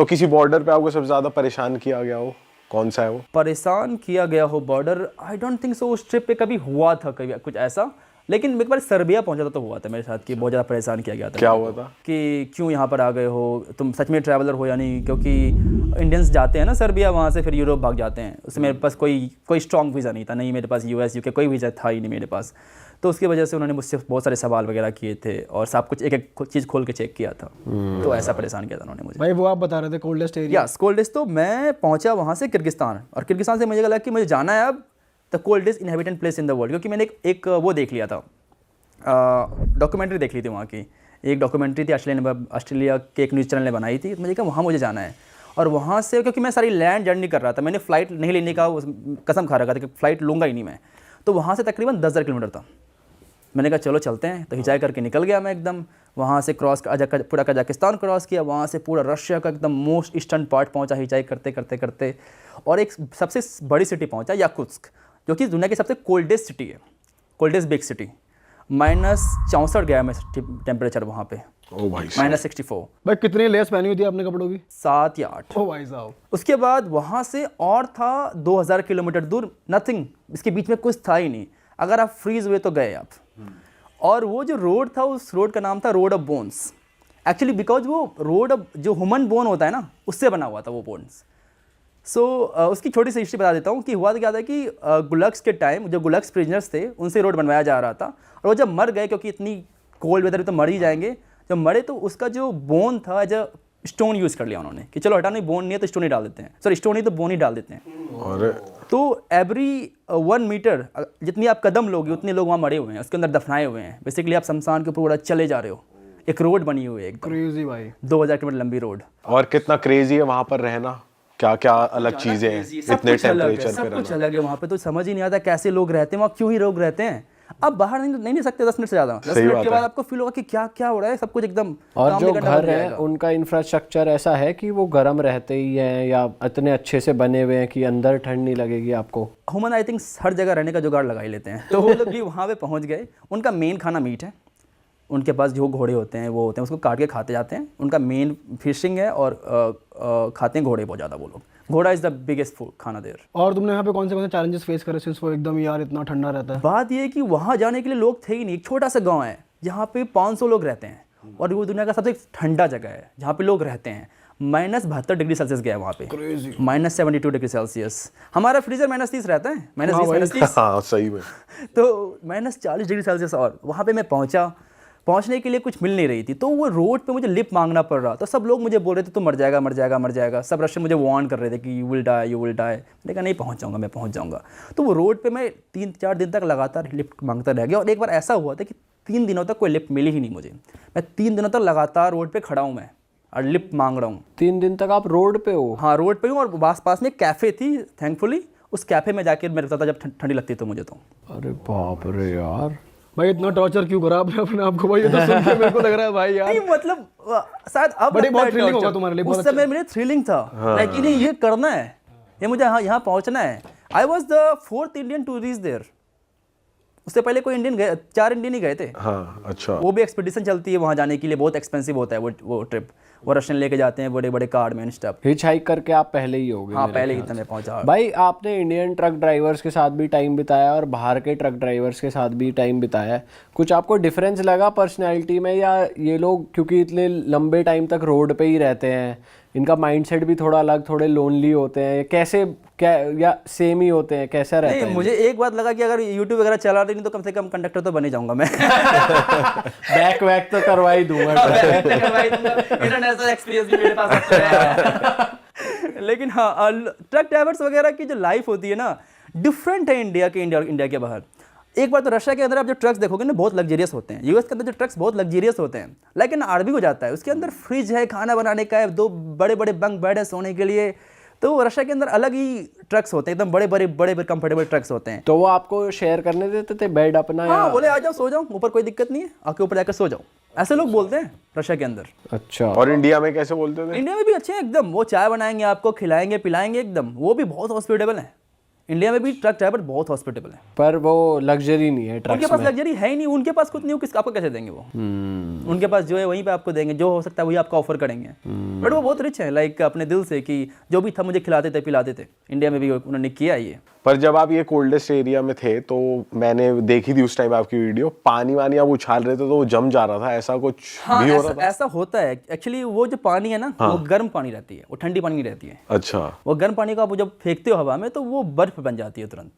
तो किसी बॉर्डर पे आपको सबसे ज्यादा परेशान किया गया हो, कौन सा है वो? परेशान किया गया हो border, I don't think so उस ट्रिप पे कभी हुआ था कभी कुछ ऐसा, लेकिन एक बार सर्बिया पहुंचा था तो हुआ था मेरे साथ कि बहुत ज़्यादा परेशान किया गया था। क्या हुआ था? कि क्यों यहाँ पर आ गए हो, तुम सच में ट्रैवलर हो या नहीं, क्योंकि इंडियंस जाते हैं ना सर्बिया, वहाँ से फिर यूरोप भाग जाते हैं। उसमें मेरे पास कोई स्ट्रॉन्ग वीज़ा नहीं था, नहीं मेरे पास यूएस यूके कोई वीज़ा था ही नहीं मेरे पास। तो उसकी वजह से उन्होंने मुझसे बहुत सारे सवाल वगैरह किए थे और सब कुछ एक एक चीज़ खोल के चेक किया था। तो ऐसा परेशान किया था उन्होंने मुझे। भाई वो आप बता रहे थे कोल्डेस्ट एरिया। Yes, coldest. तो मैं पहुंचा वहाँ से किर्गिस्तान, और किर्गिस्तान से मुझे लगा कि मुझे जाना है अब the coldest inhabitant place in the world, क्योंकि मैंने एक वो देख लिया था, डॉक्यूमेंट्री देख ली थी वहाँ की। एक डॉक्यूमेंट्री थी ऑस्ट्रेलिया के एक न्यूज़ चैनल ने बनाई थी। तो मुझे कहा वहाँ मुझे जाना है, और वहाँ से क्योंकि मैं सारी लैंड जर्नी कर रहा था, मैंने फ़्लाइट नहीं लेने का कसम खा रखा था कि फ़्लाइट लूँगा ही नहीं मैं। तो वहाँ से तकरीबन 10,000 किलोमीटर था। मैंने कहा चलो चलते हैं, तो हिचाई करके निकल गया मैं एकदम। वहाँ से पूरा कजाकिस्तान क्रॉस किया, वहाँ से पूरा रशिया का एकदम मोस्ट ईस्टर्न पार्ट पहुँचा हिचाई करते करते करते, और एक सबसे बड़ी सिटी पहुँचा याकुत्स्क, जो कि दुनिया की सबसे कोल्डेस्ट सिटी है, कोल्डेस्ट बिग सिटी। -64 गया मैं टेम्परेचर वहाँ पे। ओ भाई -64। भाई कितनी लेस पहनी हुई थी आपने कपड़ों की? 7 या 8। ओ भाई साहब। उसके बाद वहाँ से और था 2000 किलोमीटर दूर, नथिंग, इसके बीच में कुछ था ही नहीं। अगर आप फ्रीज हुए तो गए आप। और वो जो रोड था, उस रोड का नाम था road of bones, actually because वो रोड जो ह्यूमन बोन होता है ना, उससे बना हुआ था वो बोन्स। सो उसकी छोटी सी हिस्ट्री बता देता हूँ कि हुआ तो क्या था कि गुलक्स के टाइम जो गुलक्स प्रिजनर्स थे उनसे रोड बनवाया जा रहा था, और वो जब मर गए, क्योंकि इतनी कोल्ड वेदर में तो मर ही जाएंगे, जब मरे तो उसका जो बोन था एज अ स्टोन यूज़ कर लिया उन्होंने कि चलो हटा नहीं, बोन नहीं है तो स्टोन ही डाल देते हैं, सॉरी स्टोन ही तो बोन ही डाल देते हैं। और तो एवरी 1 मीटर जितनी आप कदम लोगे उतने लोग वहाँ मरे हुए हैं, उसके अंदर दफनाए हुए हैं। बेसिकली आप शमशान के ऊपर पूरा चले जा रहे हो। एक रोड बनी हुई है एकदम क्रेजी भाई, 2000 किलोमीटर लंबी रोड। और कितना क्रेजी है वहां पर रहना, क्या क्या अलग चीजें हैं इतने टेम्परेचर पे सब कुछ रहना। अलग है वहाँ पे। तो समझ ही नहीं आता कैसे लोग रहते हैं वहाँ, क्यों ही लोग रहते हैं। अब बाहर नहीं सकते 10 मिनट से ज़्यादा। 10 मिनट के बाद आपको फील होगा कि क्या क्या हो रहा है, सब कुछ एकदम। और जो घर है उनका इंफ्रास्ट्रक्चर ऐसा है कि वो गर्म रहते ही हैं, या इतने अच्छे से बने हुए हैं कि अंदर ठंड नहीं लगेगी आपको? ह्यूमन आई थिंक हर जगह रहने का जुगाड़ लगा ही लेते हैं। तो वो लोग भी वहाँ पे पहुँच गए। उनका मेन खाना मीट है। उनके पास जो घोड़े होते हैं वो होते हैं, उसको काट के खाते जाते हैं। उनका मेन फिशिंग है, और खाते हैं घोड़े बहुत ज़्यादा वो लोग। घोड़ा इज़ द बिगेस्ट फूड खाना देर। और तुमने यहाँ पे कौन से चैलेंजेस फेस करे सिंस वो एकदम यार इतना ठंडा रहता है? बात ये है कि वहाँ जाने के लिए लोग थे ही नहीं। एक छोटा सा गांव है जहाँ पे 500 लोग रहते हैं, और वो दुनिया का सबसे ठंडा जगह है जहाँ पे लोग रहते हैं। -72 डिग्री सेल्सियस गया है वहाँ पे, -72 डिग्री सेल्सियस। हमारा फ्रीजर -30 रहता है, -20 हाँ सही में। तो -40 डिग्री सेल्सियस। और वहाँ पे मैं पहुँचने के लिए कुछ मिल नहीं रही थी, तो वो रोड पे मुझे लिफ्ट मांगना पड़ रहा था। सब लोग मुझे बोल रहे थे तो मर जाएगा मर जाएगा मर जाएगा। सब रशियन मुझे वार्न कर रहे थे कि you will die you will die. मैंने कहा नहीं, पहुँच जाऊँगा, मैं पहुँच जाऊँगा। तो वो रोड पे मैं 3-4 दिन तक लगातार लिफ्ट मांगता रह गया। और एक बार ऐसा हुआ था कि 3 दिनों तक कोई लिफ्ट मिली ही नहीं मुझे। मैं 3 दिनों तक लगातार रोड पर खड़ा हूँ मैं, और लिफ्ट मांग रहा हूँ। 3 दिन तक आप रोड पे हो? हाँ, रोड पे हूँ। और पास में एक कैफ़े थी, थैंकफुली उस कैफ़े में जाके मैं रुकता था जब ठंडी लगती तो मुझे। तो अरे बाप रे यार, भाई इतना टॉर्चर क्यों करा आपने अपने आप को? भाई ये तो सुन के मेरे को लग रहा है भाई यार, नहीं मतलब शायद अब बड़ी बहुत थ्रिलिंग होगा तुम्हारे लिए। उस समय मेरे थ्रिलिंग था, लेकिन ये करना है, ये मुझे यहाँ पहुँचना है। I was the 4th Indian to reach there. उससे पहले कोई इंडियन गए, 4 इंडियन ही गए थे। हाँ अच्छा। वो भी एक्सपीडिशन चलती है वहाँ जाने के लिए, बहुत एक्सपेंसिव होता है वो ट्रिप। वो रशियन लेके जाते हैं बड़े बड़े कार्ड में स्टफ। हिच हाइक करके आप पहले ही हो गए? हाँ, पहले ही मैं पहुँचा। भाई आपने इंडियन ट्रक ड्राइवर्स के साथ भी टाइम बिताया और बाहर के ट्रक ड्राइवर्स के साथ भी टाइम बिताया है, कुछ आपको डिफरेंस लगा पर्सनैलिटी में? या ये लोग क्योंकि इतने लंबे टाइम तक रोड पे ही रहते हैं, इनका माइंडसेट भी थोड़ा अलग, थोड़े लोनली होते हैं, कैसे क्या, या सेम ही होते हैं, कैसा रहता है? मुझे एक बात लगा कि अगर यूट्यूब वगैरह चला रही नहीं तो कम से कम कंडक्टर तो बन ही जाऊंगा मैं। बैक वैक तो करवा ही दूंगा। इंटरनेशनल एक्सपीरियंस भी मेरे पास है। लेकिन हाँ, ट्रक ड्राइवर्स वगैरह की जो लाइफ होती है ना, डिफरेंट है इंडिया के बाहर। एक बार तो रशिया के अंदर आप जो ट्रक्स देखोगे ना, बहुत लग्जरियस होते हैं। यूएस के अंदर जो ट्रक्स बहुत लग्जरियस होते हैं, लेकिन आरबी हो जाता है। उसके अंदर फ्रिज है, खाना बनाने का है, 2 बड़े बड़े बंक बेड है सोने के लिए। तो रशिया के अंदर अलग ही ट्रक्स होते हैं, एकदम बड़े बड़े कंफर्टेबल ट्रक्स होते हैं। तो वो आपको शेयर करने देते थे बेड अपना? हाँ, बोले आ जाओ सो जाओ, ऊपर कोई दिक्कत नहीं है, आके ऊपर जाकर सो जाओ। ऐसे लोग बोलते हैं रशिया के अंदर। अच्छा। और इंडिया में कैसे बोलते थे? इंडिया में भी अच्छे हैं एकदम। वो चाय बनाएंगे, आपको खिलाएंगे पिलाएंगे एकदम। वो भी बहुत हॉस्पिटेबल हैं इंडिया में भी ट्रक ड्राइवर बहुत हॉस्पिटेबल है, पर वो लग्जरी नहीं है उनके ट्रक्स पास में। लग्जरी है ही नहीं, उनके पास कुछ नहीं, वो किस आपको कैसे देंगे वो? उनके पास जो है वहीं पे आपको देंगे, जो हो सकता है वही आपको ऑफर करेंगे। बट वो बहुत रिच है, लाइक अपने दिल से कि जो भी था मुझे खिलाते थे पिलाते थे। इंडिया में भी उन्होंने किया ये। पर जब आप ये कोल्डेस्ट एरिया में थे तो मैंने देखी थी उस टाइम आपकी वीडियो, पानी वानी आप उछाल रहे थे तो वो जम जा रहा था, ऐसा कुछ हाँ, भी हो रहा था? ऐसा होता है एक्चुअली। वो जो पानी है ना, वो गर्म पानी रहती है, वो ठंडी पानी नहीं रहती है। अच्छा। वो गर्म पानी को आप जब फेंकते हो हवा में तो वो बर्फ बन जाती है तुरंत,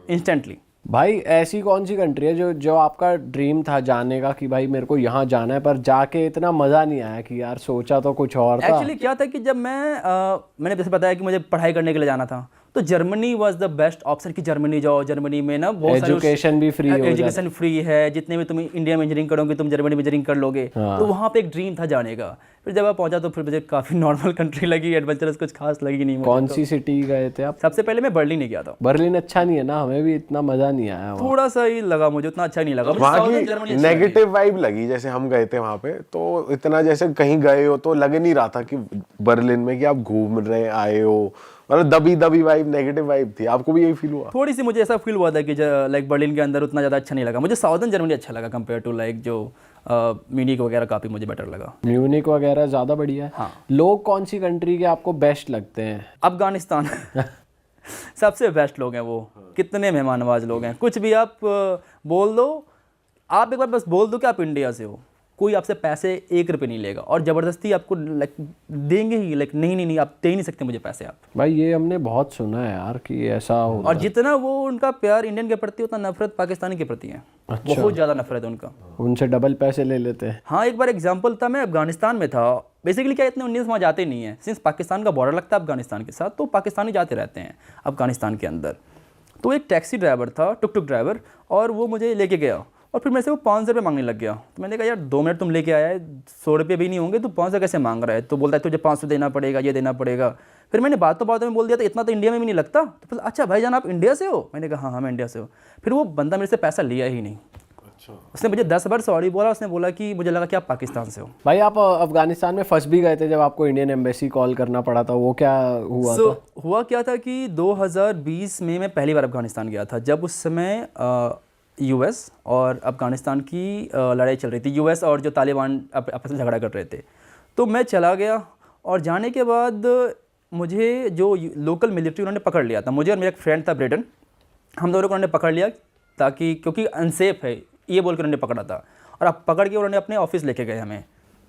इंस्टेंटली। भाई ऐसी कौन सी कंट्री है जो जो आपका ड्रीम था जाने का कि भाई मेरे को यहाँ जाना है, पर जाके इतना मज़ा नहीं आया कि यार सोचा तो कुछ और था? एक्चुअली क्या था कि जब मैंने जैसे बताया कि मुझे पढ़ाई करने के लिए जाना था, तो Germany was the best option कि जर्मनी जाओ। जर्मनी में ना बहुत सारे एजुकेशन भी फ्री हो जाती है। एजुकेशन फ्री है, जितने भी तुम इंडिया में इंजीनियरिंग करोगे तुम जर्मनी में इंजीनियरिंग कर लोगे। तो वहाँ पे एक ड्रीम था जाने का। फिर जब आप पहुंचा तो फिर मुझे काफ़ी नॉर्मल कंट्री लगी, एडवेंचरस कुछ खास लगी नहीं मुझे। कौन सी सिटी गए थे आप? सबसे पहले मैं बर्लिन ही गया था। बर्लिन अच्छा नहीं है ना? हमें भी इतना मज़ा नहीं आया वहाँ। थोड़ा सा ही लगा मुझे, उतना अच्छा नहीं लगा। मुझे वहाँ साउथर्न जर्मनी की अच्छी लगी। नेगेटिव वाइब लगी, जैसे हम गए थे वहाँ पे तो इतना जैसे कहीं गए हो तो लग नहीं रहा था कि बर्लिन में कि आप घूम रहे आए हो, मतलब दबी दबी वाइब, नेगेटिव वाइब थी। आपको भी यही फील हुआ? थोड़ी सी मुझे ऐसा फील हुआ था कि लाइक बर्लिन के अंदर उतना ज़्यादा अच्छा नहीं लगा मुझे। साउथर्न जर्मनी अच्छा लगा कंपेयर टू लाइक जो म्यूनिक वगैरह, काफ़ी मुझे बेटर लगा। म्यूनिक वगैरह ज़्यादा बढ़िया है। हाँ। लोग कौन सी कंट्री के आपको बेस्ट लगते हैं? अफगानिस्तान सबसे बेस्ट लोग हैं वो। कितने मेहमान नवाज लोग हैं। कुछ भी आप बोल दो, आप एक बार बस बोल दो कि आप इंडिया से हो, कोई आपसे पैसे 1 रुपये नहीं लेगा और ज़बरदस्ती आपको लाइक देंगे ही। लाइक नहीं आप दे ही नहीं सकते मुझे पैसे आप। भाई ये हमने बहुत सुना है यार कि ऐसा हो। और जितना वो उनका प्यार इंडियन के प्रति उतना नफरत पाकिस्तानी के प्रति है। बहुत ज़्यादा नफरत है उनका। उनसे डबल पैसे ले लेते हैं। हाँ, एक बार एग्जाम्पल था, मैं अफगानिस्तान में था। बेसिकली क्या, इतने इंडियंस वहाँ जाते नहीं है, सिंस पाकिस्तान का बॉर्डर लगता है अफगानिस्तान के साथ, तो पाकिस्तानी जाते रहते हैं अफगानिस्तान के अंदर। तो एक टैक्सी ड्राइवर था, टुक टुक ड्राइवर, और वो मुझे लेके गया और फिर मेरे से वो 500 रुपये मांगने लग गया। तो मैंने कहा यार 2 मिनट तुम लेके आया है, 100 रुपये भी नहीं होंगे, तो 500 कैसे मांग रहा है? तो बोलता है तुझे 500 देना पड़ेगा, ये देना पड़ेगा। फिर मैंने बातों में बोल दिया था इतना तो इंडिया में भी नहीं लगता। तो बोला अच्छा भाईजान आप इंडिया से हो? मैंने कहा हाँ मैं इंडिया से हूँ। फिर वो बंदा मेरे से पैसा लिया ही नहीं। उसने मुझे 10 बार सॉरी बोला। उसने बोला कि मुझे लगा कि आप पाकिस्तान से हो। भाई आप अफगानिस्तान में फंस भी गए थे जब आपको इंडियन एम्बेसी कॉल करना पड़ा था, वो क्या हुआ था? हुआ क्या था कि 2020 में मैं पहली बार अफगानिस्तान गया था, जब उस समय यूएस और अफगानिस्तान की लड़ाई चल रही थी। यूएस और जो तालिबान आपस में झगड़ा कर रहे थे। तो मैं चला गया और जाने के बाद मुझे जो लोकल मिलिट्री उन्होंने पकड़ लिया था, मुझे और मेरा एक फ्रेंड था ब्रेडन, हम दोनों को उन्होंने पकड़ लिया ताकि क्योंकि अनसेफ है ये बोल कर उन्होंने पकड़ा था। और अब पकड़ के उन्होंने अपने ऑफिस लेके गए हमें।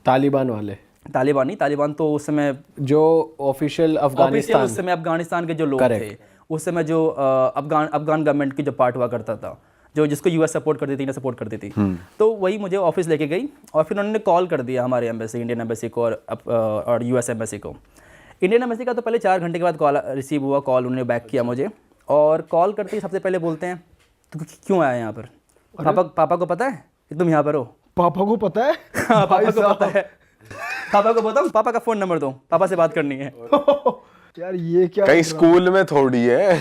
तालिबान वाले? तालिबान नहीं, तालिबान तो उस समय जो ऑफिशियल अफगानिस्तान, उस समय अफगानिस्तान के जो लोग थे, उस समय जो अफगान गवर्नमेंट की जो पार्ट हुआ करता था, जो जिसको यूएस सपोर्ट करती थी, इंडिया सपोर्ट करती थी, तो वही मुझे ऑफिस लेके गई और फिर उन्होंने कॉल कर दिया हमारे एम्बेसी, इंडियन एम्बेसी को और यूएस एम्बेसी को। इंडियन एम्बेसी का तो पहले 4 घंटे के बाद कॉल रिसीव हुआ, कॉल उन्होंने बैक किया मुझे। और कॉल करते ही सबसे पहले बोलते हैं तो क्यों आया यहाँ पर? पापा को पता है कि तुम यहाँ पर हो? पापा को पता है? हाँ, पापा को पता है। पापा को बताओ, पापा का फ़ोन नंबर दो, पापा से बात करनी है। यार ये क्या कहीं स्कूल में थोड़ी है।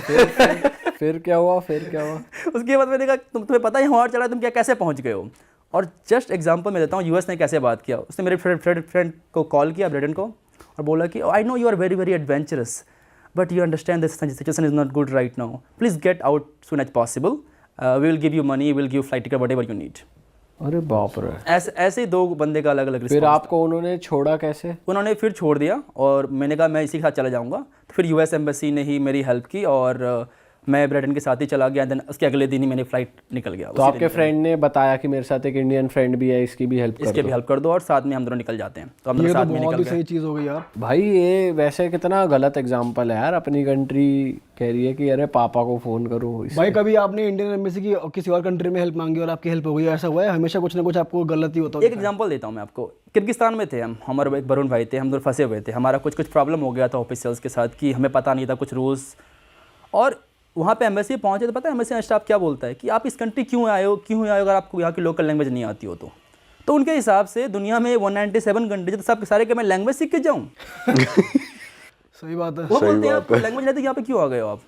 फिर क्या हुआ? उसके बाद मैंने कहा तुम्हें पता है वहाँ चला, तुम क्या कैसे पहुँच गए हो? और जस्ट एग्जांपल मैं देता हूँ यूएस ने कैसे बात किया। उसने मेरे फ्रेंड को कॉल किया, ब्रेडन को, और बोला कि I know you are very very adventurous but you understand this situation is not good right now, please get out soon as possible, we will give you money, will give flight ticket whatever you need. अरे बाप रे। ऐसे ही 2 बंदे का अलग अलग। फिर आपको उन्होंने छोड़ा कैसे? उन्होंने फिर छोड़ दिया और मैंने कहा मैं इसी के साथ चला जाऊँगा। तो फिर यूएस एम्बेसी ने ही मेरी हेल्प की और मैं ब्रेडन के साथ ही चला गया। देन उसके अगले दिन ही मैंने फ्लाइट निकल गया। तो आपके फ्रेंड ने बताया कि मेरे साथ एक इंडियन फ्रेंड भी है, इसकी भी हेल्प कर दो और साथ में हम दोनों निकल जाते हैं। तो हम दोनों साथ में निकल गए। सही चीज़ हो गई यार। भाई ये वैसे कितना गलत एग्जाम्पल है यार। अपनी कंट्री कह रही है कि अरे पापा को फ़ोन करो। भाई कभी आपने इंडियन एम्बेसी की किसी और कंट्री में हेल्प मांगी और आपकी हेल्प हो गई, ऐसा हुआ है? हमेशा कुछ ना कुछ आपको गलती होता है। एक एग्जांपल देता हूँ मैं आपको। किर्गिस्तान में थे हम, हमारे एक वरुण भाई थे, हम दोनों फंसे हुए थे। हमारा कुछ प्रॉब्लम हो गया था ऑफिशियल्स के साथ कि हमें पता नहीं था कुछ रूल्स। और वहाँ पे एम्बेसी पहुँचे तो पता है एम्बेसी स्टाफ क्या बोलता है कि आप इस कंट्री क्यों आए हो अगर आपको यहाँ की लोकल लैंग्वेज नहीं आती हो तो उनके हिसाब से दुनिया में 197 कंट्री तो सब सारे के मैं लैंग्वेज सीख के जाऊँ। सही बात है। वो बोलते हैं आप लैंग्वेज नहीं आती, यहाँ पे क्यों आ गए हो आप?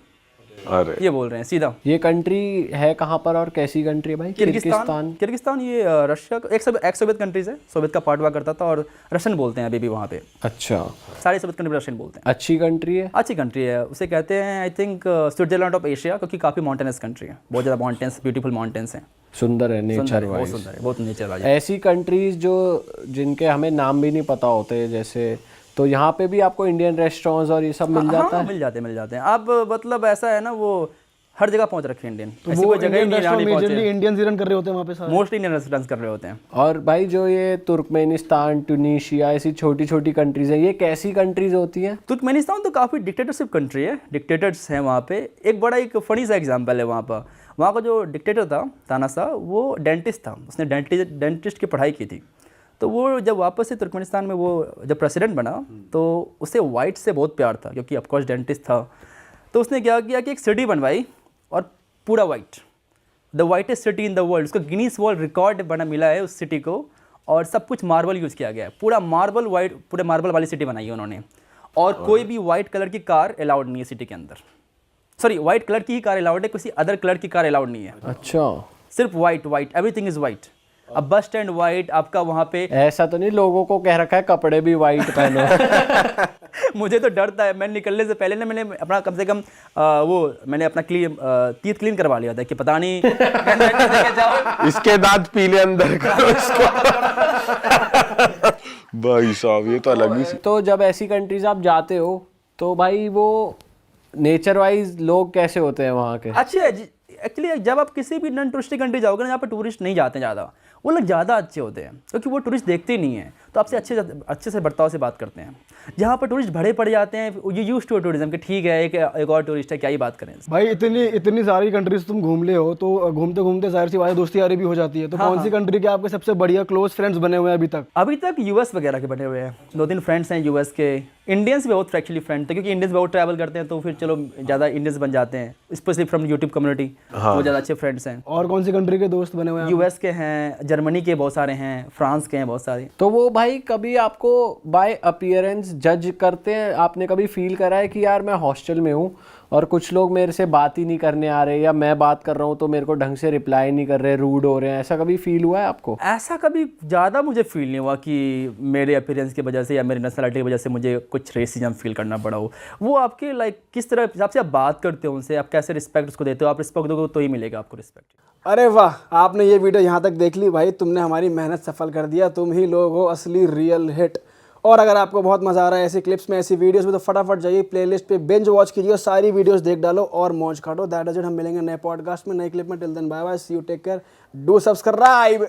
अरे ये बोल रहे हैं सीधा। ये कंट्री है कहाँ पर और कैसी कंट्री है भाई? किर्गिस्तान ये रशिया का एक सोवियत कंट्रीज है, सोवियत का पार्ट हुआ करता था, और रशियन बोलते हैं अभी भी वहाँ पे, अच्छा, सारे सोवियत कंट्री रशियन बोलते हैं। अच्छी कंट्री है। अच्छी कंट्री है, उसे कहते हैं I think Switzerland of Asia, क्योंकि काफ़ी माउंटेनस कंट्री है, बहुत ज़्यादा माउंटेन्स, ब्यूटीफुल माउंटेन्स हैं, सुंदर है नेचर बहुत वाइज। सुंदर है, बहुत नेचर वाइज। ऐसी कंट्रीज जो जिनके हमें नाम भी नहीं पता होते, जैसे तो यहाँ पे भी आपको इंडियन रेस्टोरेंट्स और ये सब मिल जाता है? मिल जाते हैं। अब मतलब ऐसा है ना, वो हर जगह पहुंच रखे इंडियन, ऐसी वो कोई जगह ही इंडियन नहीं जहाँ नहीं मेजरली पहुंचे। इंडियंस ही रन कर रहे होते हैं वहाँ पे सारे। मोस्टली इंडियन रेस्टोरेंट्स कर रहे होते हैं। और भाई जो ये तुर्कमेनिस्तान, ट्यूनीशिया, ऐसी छोटी छोटी कंट्रीज हैं, ये कैसी कंट्रीज होती हैं? तुर्कमेनिस्तान तो काफ़ी डिक्टेटरशिप कंट्री है, डिक्टेटर्स हैं वहाँ पे। एक फनी सा एग्जाम्पल है वहाँ का जो डिक्टेटर था तानाशाह, वो डेंटिस्ट था, उसने डेंटिस्ट की पढ़ाई की थी। तो वो जब वापस से तुर्कमेनिस्तान में वो जब प्रेसिडेंट बना, तो उसे वाइट से बहुत प्यार था, क्योंकि ऑफकोर्स डेंटिस्ट था। तो उसने क्या किया कि एक सिटी बनवाई, और पूरा white, the whitest city in the world, उसको गिनीज वर्ल्ड रिकॉर्ड बना मिला है उस सिटी को, और सब कुछ मार्बल यूज़ किया गया है, पूरा मार्बल वाइट, पूरे मार्बल वाली सिटी बनाई है उन्होंने। और कोई भी वाइट कलर की कार अलाउड नहीं है सिटी के अंदर, सॉरी वाइट कलर की ही कार अलाउड है, किसी अदर कलर की कार अलाउड नहीं है। अच्छा, सिर्फ वाइट, एवरीथिंग इज़ वाइट। अब बस स्टैंड वाइट, आपका वहाँ पे ऐसा तो नहीं लोगों को कह रखा है कपड़े भी वाइट पहनो? मुझे तो डर था, मैं निकलने से पहले ना मैंने अपना कम से कम मैंने अपना टीथ क्लीन करवा लिया था कि पता नहीं इसके दांत पीले अंदर करो इसको। भाई साहब ये तो अलग ही तो जब ऐसी कंट्रीज आप जाते हो तो भाई वो नेचर वाइज लोग कैसे होते हैं वहाँ के? अच्छे है एक्चुअली। जब आप किसी भी नॉन टूरिस्टिक कंट्री जाओगे ना, जहाँ पर टूरिस्ट नहीं जाते ज़्यादा, वो लोग ज़्यादा अच्छे होते हैं, क्योंकि वो टूरिस्ट देखते ही नहीं हैं, तो आपसे अच्छे से बर्ताव से बात करते हैं। जहाँ पर टूरिस्ट भरे पड़ जाते हैं, ये यूज टू टूरिज्म कि ठीक है एक और टूरिस्ट है, क्या ही बात करें। भाई इतनी सारी कंट्रीज तुम घूम ले हो, तो घूमते घूमते जाहिर सी बात है दोस्ती यारी भी हो जाती है। तो कौन सी कंट्री के आपके सबसे बढ़िया क्लोज फ्रेंड्स बने हुए हैं अभी तक? अभी तक यूएस वगैरह के बने हुए हैं, 2-3 फ्रेंड्स हैं यूएस के। इंडियंस भी बहुत एक्चुअली फ्रेंड थे, क्योंकि इंडियंस बहुत ट्रैवल करते हैं, तो फिर चलो ज़्यादा इंडियंस बन जाते हैं, स्पेशली फ्रॉम यूट्यूब कम्युनिटी, वो ज़्यादा अच्छे फ्रेंड्स हैं। और कौन सी कंट्री के दोस्त बने हुए हैं? यूएस के हैं, जर्मनी के बहुत सारे हैं, फ्रांस के हैं बहुत सारे। तो वो भाई कभी आपको बाय अपीयरेंस जज करते हैं? आपने कभी फील करा है कि यार मैं हॉस्टल में हूँ और कुछ लोग मेरे से बात ही नहीं करने आ रहे, या मैं बात कर रहा हूँ तो मेरे को ढंग से रिप्लाई नहीं कर रहे, रूड हो रहे हैं, ऐसा कभी फील हुआ है आपको? ऐसा कभी ज़्यादा मुझे फील नहीं हुआ कि मेरे अपीयरेंस की वजह से या मेरी नेशनलिटी की वजह से मुझे कुछ रेसिज्म फील करना पड़ा हो। वो आपके लाइक किस तरह हिसाब से आप बात करते हो उनसे, आप कैसे रिस्पेक्ट उसको देते हो, आप रिस्पेक्ट दोगे तो ही मिलेगा आपको रिस्पेक्ट। अरे वाह, आपने ये वीडियो यहाँ तक देख ली भाई, तुमने हमारी मेहनत सफल कर दिया। तुम ही लोग हो असली रियल हिट। और अगर आपको बहुत मजा आ रहा है ऐसी क्लिप्स में, ऐसी वीडियोस में, तो फटाफट जाइए प्लेलिस्ट पे बिंज वॉच कीजिए और सारी वीडियोस देख डालो और मौज काटो। That is it. हम मिलेंगे नए पॉडकास्ट में, नए क्लिप में। Till then bye bye, see you, take care, do subscribe.